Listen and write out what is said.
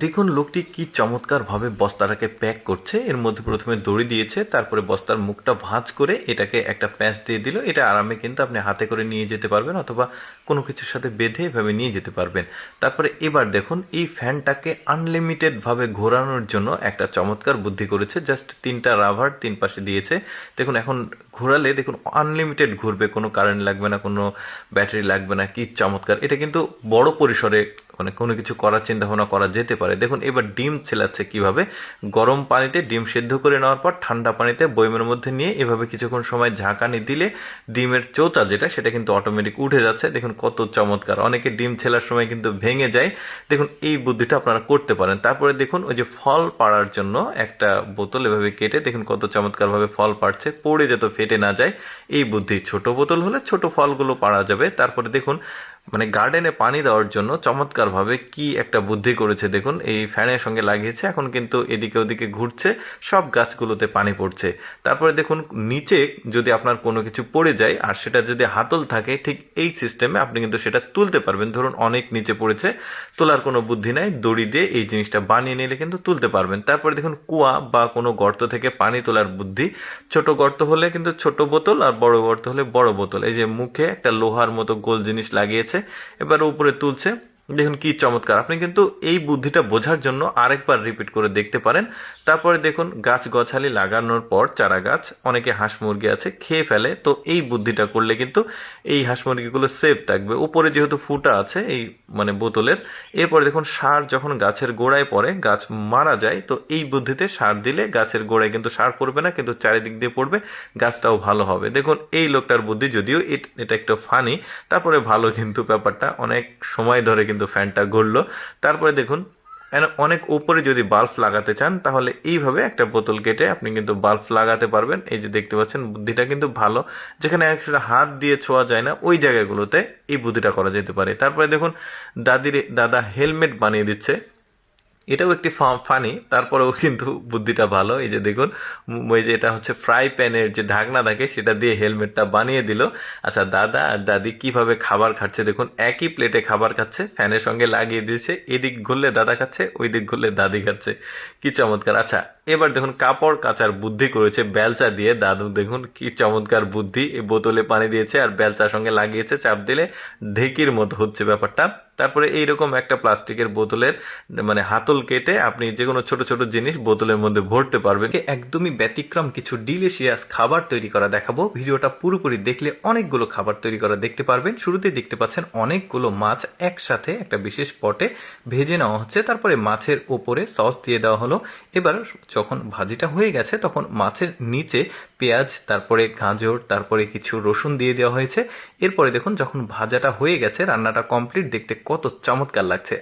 দেখুন লোকটি কি চমৎকারভাবে বস্তাটাকে প্যাক করছে। এর মধ্যে প্রথমে দড়ি দিয়েছে, তারপরে বস্তার মুখটা ভাঁজ করে এটাকে একটা প্যাঁচ দিয়ে দিল। এটা আরামে কিন্তু আপনি হাতে করে নিয়ে যেতে পারবেন অথবা কোনো কিছুর সাথে বেঁধে এভাবে নিয়ে যেতে পারবেন। তারপরে এবার দেখুন এই ফ্যানটাকে আনলিমিটেডভাবে ঘোরানোর জন্য একটা চমৎকার বুদ্ধি করেছে। জাস্ট 3টা রাবার 3 পাশে দিয়েছে। দেখুন এখন ঘোরালে দেখুন আনলিমিটেড ঘুরবে, কোনো কারেন্ট লাগবে না, কোনো ব্যাটারি লাগবে না। কি চমৎকার! এটা কিন্তু বড় পরিসরে মানে কোনো কিছু করার চিন্তা ভাবনা করা যেতে পারে। দেখুন এবার ডিম ছেলাচ্ছে কিভাবে। গরম পানিতে ডিম সেদ্ধ করে নেওয়ার পর ঠান্ডা পানিতে বয়মের মধ্যে নিয়ে এভাবে কিছুক্ষণ সময় ঝাঁকানি দিলে ডিমের চোচা যেটা সেটা কিন্তু অটোমেটিক উঠে যাচ্ছে। দেখুন কত চমৎকার! অনেকে ডিম ছেলার সময় কিন্তু ভেঙে যায়। দেখুন এই বুদ্ধিটা আপনারা করতে পারেন। তারপরে দেখুন ওই যে ফল পাড়ার জন্য একটা বোতল এভাবে কেটে দেখুন কত চমৎকারভাবে ফল পাড়ছে, পড়ে যেত ফেটে না যায়। এই বুদ্ধি, ছোট বোতল হলে ছোট ফলগুলো পাড়া যাবে। তারপরে দেখুন মানে গার্ডেনে পানি দেওয়ার জন্য চমৎকারভাবে কি একটা বুদ্ধি করেছে। দেখুন এই ফ্যানের সঙ্গে লাগিয়েছে, এখন কিন্তু এদিকে ওদিকে ঘুরছে, সব গাছগুলোতে পানি পড়ছে। তারপরে দেখুন নিচে যদি আপনার কোনো কিছু পড়ে যায় আর সেটা যদি হাতল থাকে, ঠিক এই সিস্টেমে আপনি কিন্তু সেটা তুলতে পারবেন। ধরুন অনেক নিচে পড়েছে, তোলার কোনো বুদ্ধি নাই, দড়ি দিয়ে এই জিনিসটা বানিয়ে নিলে কিন্তু তুলতে পারবেন। তারপরে দেখুন কুয়া বা কোনো গর্ত থেকে পানি তোলার বুদ্ধি। ছোট গর্ত হলে কিন্তু ছোট বোতল আর বড় গর্ত হলে বড় বোতল। এই যে মুখে একটা লোহার মতো গোল জিনিস লাগিয়েছে, এবার উপরে তুলছে। দেখুন কি চমৎকার! আপনি কিন্তু এই বুদ্ধিটা বোঝার জন্য আরেকবার রিপিট করে দেখতে পারেন। তারপরে দেখুন গাছ গছালি লাগানোর পর চারা গাছ অনেকে হাঁস মুরগি আছে খেয়ে ফেলে, তো এই বুদ্ধিটা করলে কিন্তু এই হাঁস মুরগিগুলো সেফ থাকবে। উপরে যেহেতু ফুটা আছে এই মানে বোতলের। এরপরে দেখুন সার যখন গাছের গোড়ায় পড়ে গাছ মারা যায়, তো এই বুদ্ধিতে সার দিলে গাছের গোড়ায় কিন্তু সার পড়বে না, কিন্তু চারিদিক দিয়ে পড়বে, গাছটাও ভালো হবে। দেখুন এই লোকটার বুদ্ধি, যদিও এটা একটা ফানি, তারপরে ভালো কিন্তু ব্যাপারটা অনেক সময় ধরে কিন্তু ফ্যানটা ঘুরলো। তারপরে দেখুন অনেক উপরে যদি বাল্ব লাগাতে চান তাহলে এইভাবে একটা বোতল কেটে আপনি কিন্তু বাল্ব লাগাতে পারবেন। এই যে দেখতে পাচ্ছেন বুদ্ধিটা কিন্তু ভালো, যেখানে একটা হাত দিয়ে ছোঁয়া যায় না ওই জায়গাগুলোতে এই বুদ্ধিটা করা যেতে পারে। তারপরে দেখুন দাদা হেলমেট বানিয়ে দিচ্ছে, এটাও একটি ফানি, তারপরেও কিন্তু বুদ্ধিটা ভালো। এই যে দেখুন ওই যে এটা হচ্ছে ফ্রাই প্যানের যে ঢাকনা থাকে সেটা দিয়ে হেলমেটটা বানিয়ে দিল। আচ্ছা দাদা আর দাদি কিভাবে খাবার খাচ্ছে দেখুন, একই প্লেটে খাবার খাচ্ছে, ফ্যানের সঙ্গে লাগিয়ে দিয়েছে, এদিক ঘুরলে দাদা খাচ্ছে, ওই দিক ঘুরলে দাদি খাচ্ছে। কি চমৎকার! আচ্ছা এবার দেখুন কাপড় কাচার বুদ্ধি করেছে বেলচা দিয়ে দাদু। দেখুন কি চমৎকার বুদ্ধি! এই বোতলে পানি দিয়েছে আর বেলচার সঙ্গে লাগিয়েছে, চাপ দিলে ঢেকির মতো হচ্ছে ব্যাপারটা। তারপরে এইরকম একটা প্লাস্টিকের বোতলের মানে হাতল কেটে আপনি যে কোনো ছোট ছোট জিনিস বোতলের মধ্যে ভরতে পারবেন। একদমই ব্যতিক্রম কিছু ডিলিশিয়াস খাবার তৈরি করা দেখাবো। ভিডিওটা পুরোপুরি দেখলে অনেকগুলো খাবার তৈরি করা দেখতে পারবেন। শুরুতেই দেখতে পাচ্ছেন অনেকগুলো মাছ একসাথে একটা বিশেষ পটে ভেজে নেওয়া হচ্ছে, তারপরে মাছের ওপরে সস দিয়ে দেওয়া হলো। এবার যখন ভাজিটা হয়ে গেছে তখন মাছের নিচে পেঁয়াজ, তারপরে গাজর, তারপরে কিছু রসুন দিয়ে দেওয়া হয়েছে। এরপরে দেখুন যখন ভাজাটা হয়ে গেছে, রান্নাটা কমপ্লিট, দেখতে কত চমৎকার লাগছে।